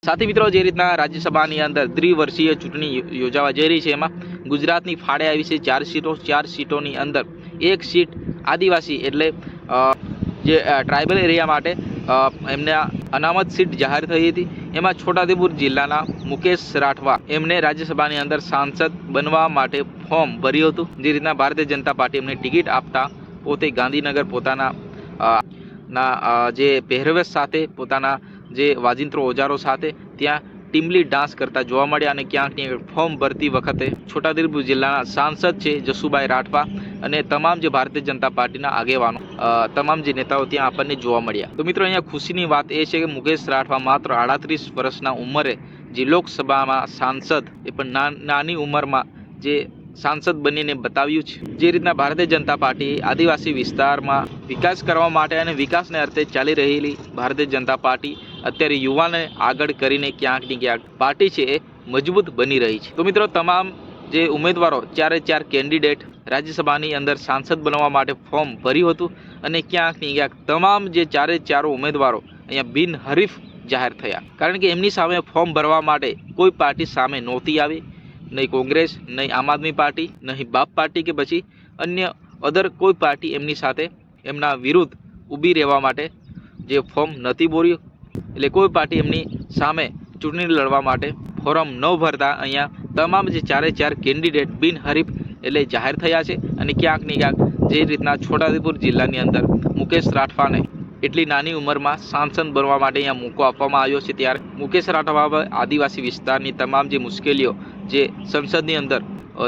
साथी मित्रों जे रीतना राज्यसभाની અંદર દ્વિવર્ષીય ચૂંટણી યોજાવા જઈ રહી છે એમાં ગુજરાતની ફાળે આવી છે 4 સીટોની અંદર એક સીટ આદિવાસી એટલે જે ટ્રાઇબલ એરિયા માટે એમને અનામત સીટ જાહેર થઈ હતી। એમાં છોટાઉદેપુર જિલ્લાના મુકેશ રાઠવા એમને રાજ્યસભાની અંદર સાંસદ બનવા માટે ફોર્મ ભર્યું હતું। જે રીતના ભારતીય જનતા પાર્ટી એમને ટિકિટ આપતા પોતે ગાંધીનગર પોતાના જે પહેરવેશ સાથે પોતાના જે વાજિંત્રો ઓજારો સાથે ત્યાં ટીમલી ડાન્સ કરતા જોવા મળ્યા અને ક્યાંક ફોર્મ ભરતી વખતે છોટાઉદેપુર જિલ્લાના સાંસદ છે જસુભાઈ રાઠવા અને તમામ જે ભારતીય જનતા પાર્ટીના આગેવાનો તમામ જે નેતાઓ ત્યાં આપણને જોવા મળ્યા। તો મિત્રો અહીંયા ખુશીની વાત એ છે કે મુકેશ રાઠવા માત્ર 38 વર્ષના ઉંમરે જે લોકસભામાં સાંસદ એ પણ નાની ઉંમરમાં જે सांसद बनीने बताव्યું છે। જે રીતના ભારતીય જનતા પાર્ટી આદિવાસી વિસ્તારમાં વિકાસ કરવા માટે અને વિકાસને અર્થે ચાલી રહેલી ભારતીય જનતા પાર્ટી અત્યારે યુવાને આગળ કરીને ક્યાંક ને ક્યાંક પાર્ટી છે એ મજબૂત બની રહી છે। તો મિત્રો તમામ જે ઉમેદવારો 4 કેન્ડિડેટ રાજ્યસભાની અંદર સાંસદ બનવા માટે ફોર્મ ભર્યું હતું અને ક્યાંક ને ક્યાંક તમામ જે 4 ઉમેદવારો અહીંયા બિનહરીફ જાહેર થયા, કારણ કે એમની સામે ફોર્મ ભરવા માટે કોઈ પાર્ટી સામે નહોતી આવી, नहीं कांग्रेस नहीं आम आदमी पार्टी नहीं बाप पार्टी के पछी अन्य अदर कोई पार्टी एमनी साथे एमना विरुद्ध ऊभी रहवा माटे जे फॉर्म नथी भर्યું, એટલે કોઈ પાર્ટી એમની સામે ચૂંટણી લડવા માટે ફોર્મ ન ભરતા અહીંયા તમામ જે 4 કેન્ડિડેટ બિનહરીફ એટલે જાહેર થયા છે। અને ક્યાંક ને ક્યાંક જે રીતના છોટાઉદેપુર જિલ્લાની અંદર મુકેશ રાઠવાને એટલી નાની ઉંમરમાં સાંસદ બનવા માટે અહીંયા મોકો આપવામાં આવ્યો છે, ત્યારે મુકેશ રાઠવા આદિવાસી વિસ્તારની તમામ જે મુશ્કેલીઓ જે સંસદની અંદર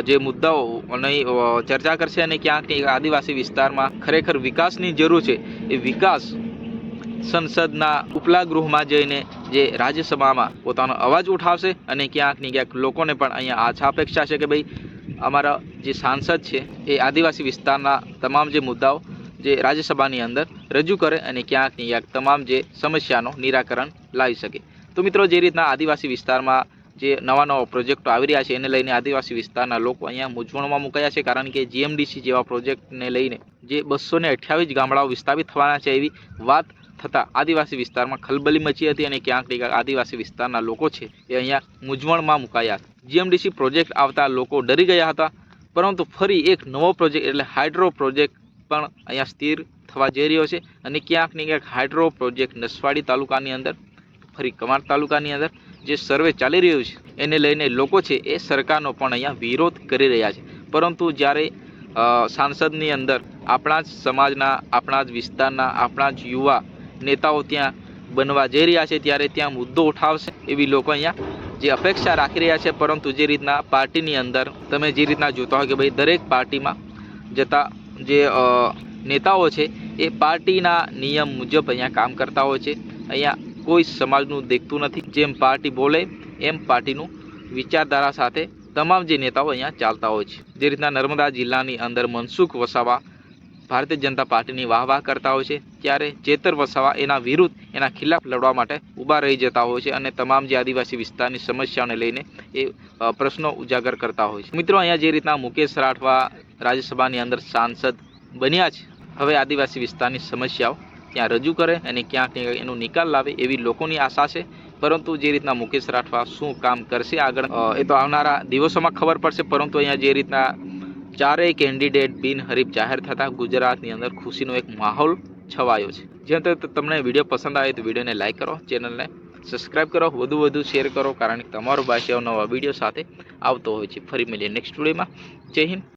જે મુદ્દાઓની ચર્ચા કરશે અને ક્યાંક આદિવાસી વિસ્તારમાં ખરેખર વિકાસની જરૂર છે એ વિકાસ સંસદના ઉપલા ગૃહમાં જઈને જે રાજ્યસભામાં પોતાનો અવાજ ઉઠાવશે અને ક્યાંક ને ક્યાંક લોકોને પણ અહીંયા આશા અપેક્ષા છે કે ભાઈ અમારા જે સાંસદ છે એ આદિવાસી વિસ્તારના તમામ જે મુદ્દાઓ જે રાજ્યસભાની અંદર રજૂ કરે અને ક્યાંક ને ક્યાંક તમામ જે સમસ્યાનો નિરાકરણ લાવી શકે। તો મિત્રો જે રીતના આદિવાસી વિસ્તારમાં જે નવા પ્રોજેક્ટો આવી રહ્યા છે એને લઈને આદિવાસી વિસ્તારના લોકો અહીંયા મૂંઝવણમાં મુકાયા છે, કારણ કે જીએમડીસી જેવા પ્રોજેક્ટને લઈને જે 228 ગામડાઓ વિસ્થાપિત થવાના છે એવી વાત થતાં આદિવાસી વિસ્તારમાં ખલબલી મચી હતી અને ક્યાંક ને ક્યાંક આદિવાસી વિસ્તારના લોકો છે એ અહીંયા મૂંઝવણમાં મુકાયા હતા। જીએમડીસી પ્રોજેક્ટ આવતા લોકો ડરી ગયા હતા, પરંતુ ફરી એક નવો પ્રોજેક્ટ એટલે હાઇડ્રો પ્રોજેક્ટ પણ અહીંયા સ્થિર થવા જઈ રહ્યો છે અને ક્યાંક ને ક્યાંક હાઇડ્રો પ્રોજેક્ટ નસવાડી તાલુકાની અંદર ફરી કમાડ તાલુકાની અંદર જે સર્વે ચાલી રહ્યું છે એને લઈને લોકો છે એ સરકારનો પણ અહીંયા વિરોધ કરી રહ્યા છે। પરંતુ જ્યારે સાંસદની અંદર આપણા જ સમાજના આપણા જ વિસ્તારના આપણા જ યુવા નેતાઓ ત્યાં બનવા જઈ રહ્યા છે ત્યારે ત્યાં મુદ્દો ઉઠાવશે એવી લોકો અહીંયા જે અપેક્ષા રાખી રહ્યા છે। પરંતુ જે રીતના પાર્ટીની અંદર તમે જે રીતના જોતા હોય કે ભાઈ દરેક પાર્ટીમાં જતા જે નેતાઓ છે એ પાર્ટીના નિયમ મુજબ અહીંયા કામ કરતા હોય છે। અહીંયા કોઈ સમાજનું દેખતું નથી, જેમ પાર્ટી બોલે એમ પાર્ટીનું વિચારધારા સાથે તમામ જે નેતાઓ અહીંયા ચાલતા હોય છે। જે રીતના નર્મદા જિલ્લાની અંદર મનસુખ વસાવા ભારતીય જનતા પાર્ટીની વાહ કરતા હોય છે, ત્યારે ચેતર વસાવા એના વિરુદ્ધ એના ખિલાફ લડવા માટે ઊભા રહી જતા હોય છે અને તમામ જે આદિવાસી વિસ્તારની સમસ્યાઓને લઈને એ પ્રશ્નો ઉજાગર કરતા હોય છે। મિત્રો અહીંયા જે રીતના મુકેશ રાઠવા રાજ્યસભાની અંદર સાંસદ બન્યા છે, હવે આદિવાસી વિસ્તારની સમસ્યાઓ ત્યાં રજૂ કરે અને ક્યાંક એનો નિકાલ લાવે એવી લોકોની આશા છે। પરંતુ જે રીતના મુકેશ રાઠવા શું કામ કરશે આગળ એ તો આવનારા દિવસોમાં ખબર પડશે। પરંતુ અહીંયા જે રીતના 4 કેન્ડિડેટ બિનહરીફ જાહેર થતા ગુજરાતની અંદર ખુશીનો એક માહોલ છવાયો છે। જ્યાં તમને વિડીયો પસંદ આવે તો વિડીયોને લાઇક કરો, ચેનલને સબસ્ક્રાઈબ કરો, વધુ શેર કરો, કારણ કે તમારો ભાઈ નવા વિડીયો સાથે આવતો હોય છે। ફરી મળીએ નેક્સ્ટ વિડીયોમાં। જય હિન્દ।